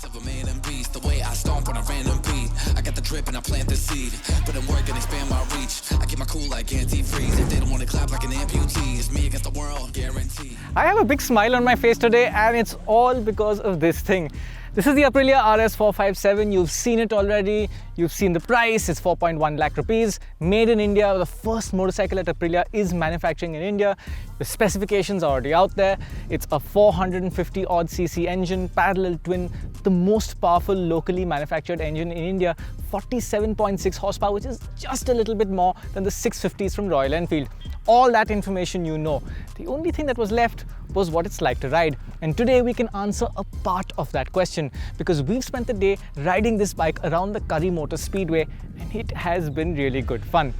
piece of a man and beast. The way I stomp on a random beat. I got the drip and I plant the seed. Put in work and expand my reach. I keep my cool like antifreeze. If they don't want to clap like an amputee, it's me against the world, guaranteed. I have a big smile on my face today, and it's all because of this thing. This is the Aprilia RS457. You've seen it already. You've seen the price. It's 4.1 lakh rupees. Made in India. The first motorcycle that Aprilia is manufacturing in India. The specifications are already out there. It's a 450 odd cc engine, parallel twin, the most powerful locally manufactured engine in India. 47.6 horsepower, which is just a little bit more than the 650s from Royal Enfield. All that information you know. The only thing that was left was what it's like to ride. And today we can answer a part of that question, because we've spent the day riding this bike around the Curry Motor Speedway, and it has been really good fun.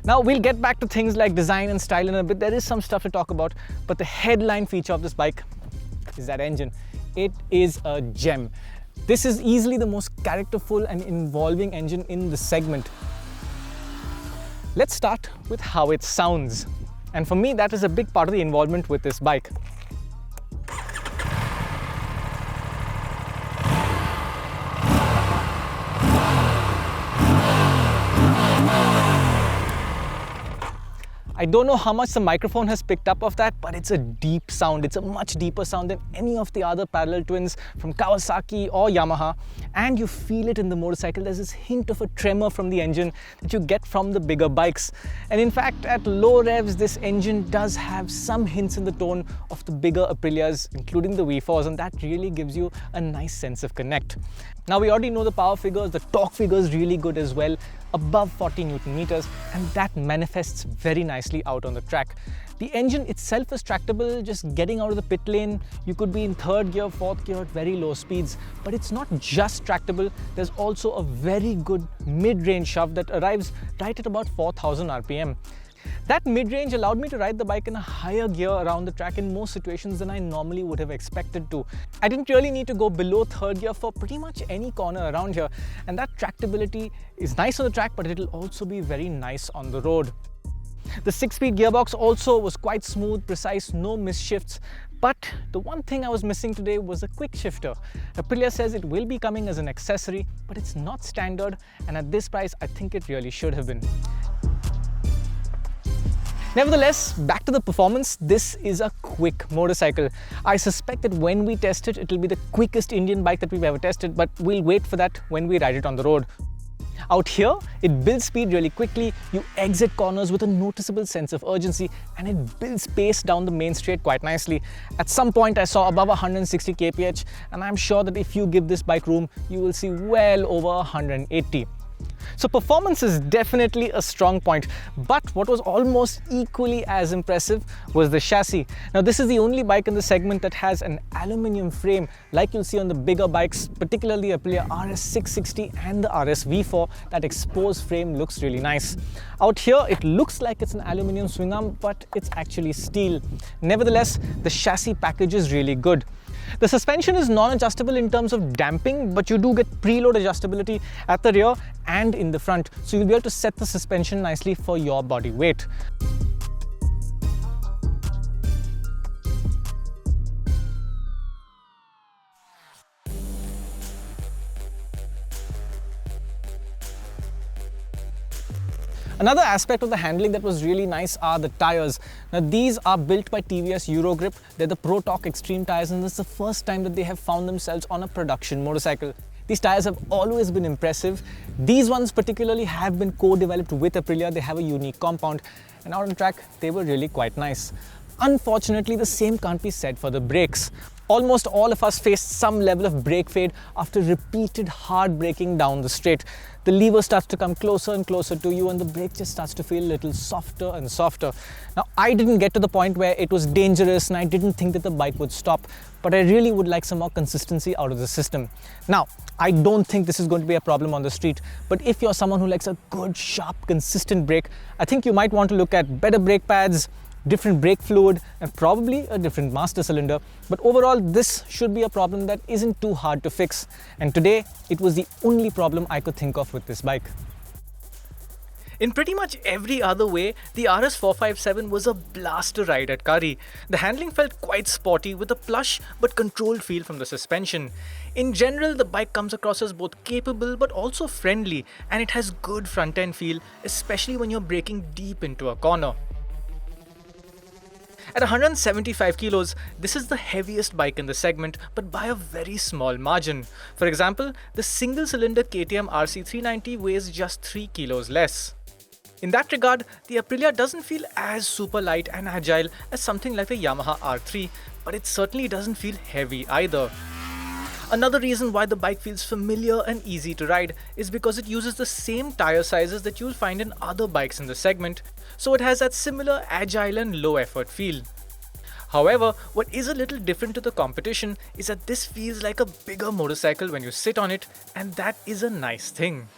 Now we'll get back to things like design and style in a bit. There is some stuff to talk about, but the headline feature of this bike is that engine. It is a gem. This is easily the most characterful and involving engine in the segment. Let's start with how it sounds. And for me, that is a big part of the involvement with this bike. I don't know how much the microphone has picked up of that, but it's a deep sound. It's a much deeper sound than any of the other parallel twins from Kawasaki or Yamaha. And you feel it in the motorcycle. There's this hint of a tremor from the engine that you get from the bigger bikes. And in fact, at low revs, this engine does have some hints in the tone of the bigger Aprilias, including the V4s, and that really gives you a nice sense of connect. Now we already know the power figures, the torque figure is really good as well, above 40 Newton meters, and that manifests very nicely out on the track. The engine itself is tractable. Just getting out of the pit lane, you could be in third gear, fourth gear at very low speeds, but it's not just tractable. There's also a very good mid-range shove that arrives right at about 4,000 RPM. That mid-range allowed me to ride the bike in a higher gear around the track in more situations than I normally would have expected to. I didn't really need to go below third gear for pretty much any corner around here, and that tractability is nice on the track, but it'll also be very nice on the road. The 6-speed gearbox also was quite smooth, precise, no misshifts. But the one thing I was missing today was a quick shifter. Aprilia says it will be coming as an accessory, but it's not standard, and at this price, I think it really should have been. Nevertheless, back to the performance, this is a quick motorcycle. I suspect that when we test it, it'll be the quickest Indian bike that we've ever tested, but we'll wait for that when we ride it on the road. Out here, it builds speed really quickly, you exit corners with a noticeable sense of urgency, and it builds pace down the main straight quite nicely. At some point I saw above 160 kph, and I'm sure that if you give this bike room, you will see well over 180. So performance is definitely a strong point, but what was almost equally as impressive was the chassis. Now this is the only bike in the segment that has an aluminium frame like you'll see on the bigger bikes, particularly Aprilia RS660 and the RS V4. That exposed frame looks really nice. Out here it looks like it's an aluminium swing arm, but it's actually steel. Nevertheless, the chassis package is really good. The suspension is non-adjustable in terms of damping, but you do get preload adjustability at the rear and in the front, so you'll be able to set the suspension nicely for your body weight. Another aspect of the handling that was really nice are the tires. Now these are built by TVS Eurogrip. They're the Pro Torque Extreme tires, and this is the first time that they have found themselves on a production motorcycle. These tires have always been impressive. These ones particularly have been co-developed with Aprilia. They have a unique compound, and out on track they were really quite nice. Unfortunately, the same can't be said for the brakes. Almost all of us faced some level of brake fade after repeated hard braking down the straight. The lever starts to come closer and closer to you, and the brake just starts to feel a little softer and softer. Now, I didn't get to the point where it was dangerous and I didn't think that the bike would stop, but I really would like some more consistency out of the system. Now, I don't think this is going to be a problem on the street, but if you're someone who likes a good, sharp, consistent brake, I think you might want to look at better brake pads, different brake fluid, and probably a different master cylinder. But overall, this should be a problem that isn't too hard to fix. And today, it was the only problem I could think of with this bike. In pretty much every other way, the RS457 was a blast to ride at Kari. The handling felt quite sporty with a plush but controlled feel from the suspension. In general, the bike comes across as both capable but also friendly, and it has good front-end feel, especially when you're braking deep into a corner. At 175 kilos, this is the heaviest bike in the segment, but by a very small margin. For example, the single-cylinder KTM RC390 weighs just 3 kilos less. In that regard, the Aprilia doesn't feel as super light and agile as something like the Yamaha R3, but it certainly doesn't feel heavy either. Another reason why the bike feels familiar and easy to ride is because it uses the same tire sizes that you'll find in other bikes in the segment, so it has that similar agile and low effort feel. However, what is a little different to the competition is that this feels like a bigger motorcycle when you sit on it, and that is a nice thing.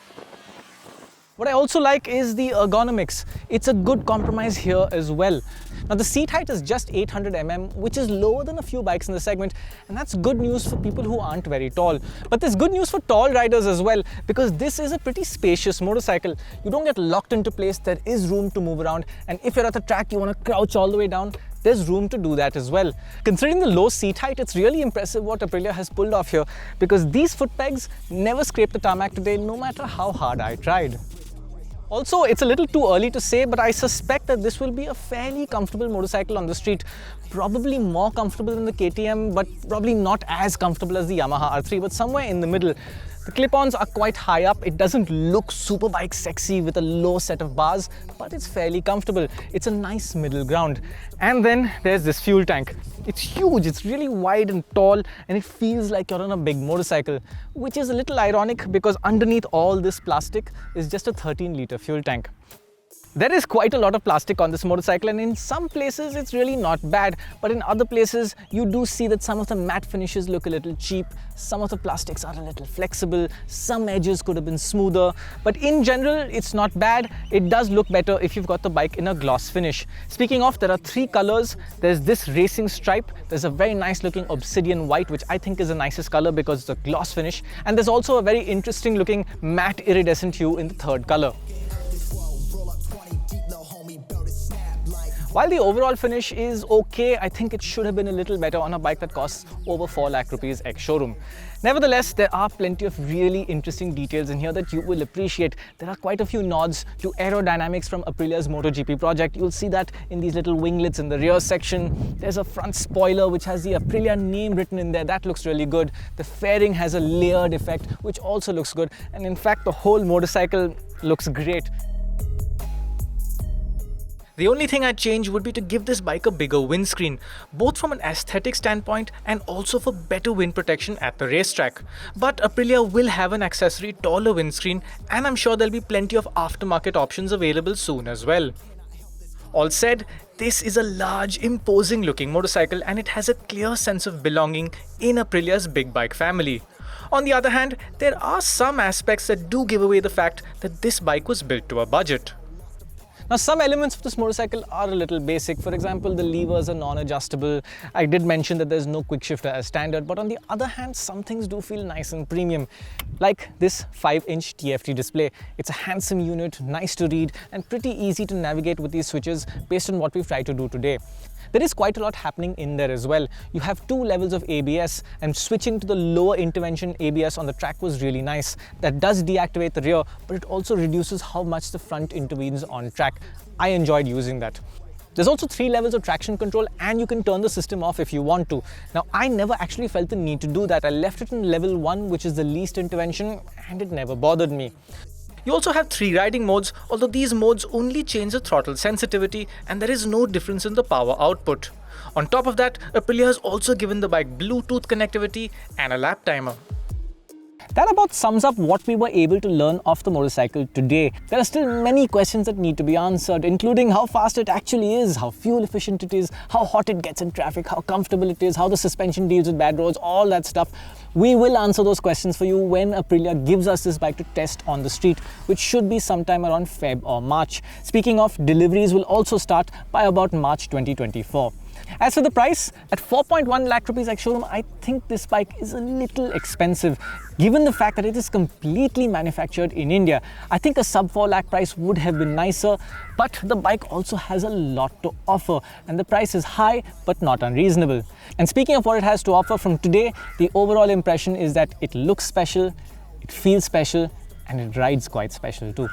What I also like is the ergonomics. It's a good compromise here as well. Now the seat height is just 800 mm, which is lower than a few bikes in the segment, and that's good news for people who aren't very tall. But there's good news for tall riders as well, because this is a pretty spacious motorcycle. You don't get locked into place, there is room to move around, and if you're at the track you want to crouch all the way down, there's room to do that as well. Considering the low seat height, it's really impressive what Aprilia has pulled off here, because these foot pegs never scrape the tarmac today, no matter how hard I tried. Also, it's a little too early to say, but I suspect that this will be a fairly comfortable motorcycle on the street. Probably more comfortable than the KTM, but probably not as comfortable as the Yamaha R3, but somewhere in the middle. The clip-ons are quite high up. It doesn't look super bike sexy with a low set of bars, but it's fairly comfortable. It's a nice middle ground. And then there's this fuel tank. It's huge, it's really wide and tall, and it feels like you're on a big motorcycle, which is a little ironic because underneath all this plastic is just a 13-litre fuel tank. There is quite a lot of plastic on this motorcycle, and in some places it's really not bad, but in other places you do see that some of the matte finishes look a little cheap, some of the plastics are a little flexible, some edges could have been smoother, but in general it's not bad. It does look better if you've got the bike in a gloss finish. Speaking of, there are 3 colors. There's this racing stripe, there's a very nice looking obsidian white, which I think is the nicest color because it's a gloss finish, and there's also a very interesting looking matte iridescent hue in the 3rd color. While the overall finish is okay, I think it should have been a little better on a bike that costs over 4 lakh rupees ex-showroom. Nevertheless, there are plenty of really interesting details in here that you will appreciate. There are quite a few nods to aerodynamics from Aprilia's MotoGP project. You'll see that in these little winglets in the rear section. There's a front spoiler which has the Aprilia name written in there. That looks really good. The fairing has a layered effect, which also looks good. And in fact, the whole motorcycle looks great. The only thing I'd change would be to give this bike a bigger windscreen, both from an aesthetic standpoint and also for better wind protection at the racetrack. But Aprilia will have an accessory taller windscreen, and I'm sure there'll be plenty of aftermarket options available soon as well. All said, this is a large, imposing looking motorcycle, and it has a clear sense of belonging in Aprilia's big bike family. On the other hand, there are some aspects that do give away the fact that this bike was built to a budget. Now, some elements of this motorcycle are a little basic. For example, the levers are non-adjustable. I did mention that there's no quick shifter as standard, but on the other hand, some things do feel nice and premium, like this 5-inch TFT display. It's a handsome unit, nice to read, and pretty easy to navigate with these switches based on what we've tried to do today. There is quite a lot happening in there as well. You have 2 levels of ABS, and switching to the lower intervention ABS on the track was really nice. That does deactivate the rear, but it also reduces how much the front intervenes on track. I enjoyed using that. There's also 3 levels of traction control, and you can turn the system off if you want to. Now, I never actually felt the need to do that. I left it in level 1, which is the least intervention, and it never bothered me. You also have 3 riding modes, although these modes only change the throttle sensitivity, and there is no difference in the power output. On top of that, Aprilia has also given the bike Bluetooth connectivity and a lap timer. That about sums up what we were able to learn off the motorcycle today. There are still many questions that need to be answered, including how fast it actually is, how fuel efficient it is, how hot it gets in traffic, how comfortable it is, how the suspension deals with bad roads, all that stuff. We will answer those questions for you when Aprilia gives us this bike to test on the street, which should be sometime around Feb or March. Speaking of, deliveries will also start by about March 2024. As for the price, at 4.1 lakh rupees ex-showroom, I think this bike is a little expensive. Given the fact that it is completely manufactured in India, I think a sub 4 lakh price would have been nicer, but the bike also has a lot to offer and the price is high but not unreasonable. And speaking of what it has to offer, from today, the overall impression is that it looks special, it feels special, and it rides quite special too.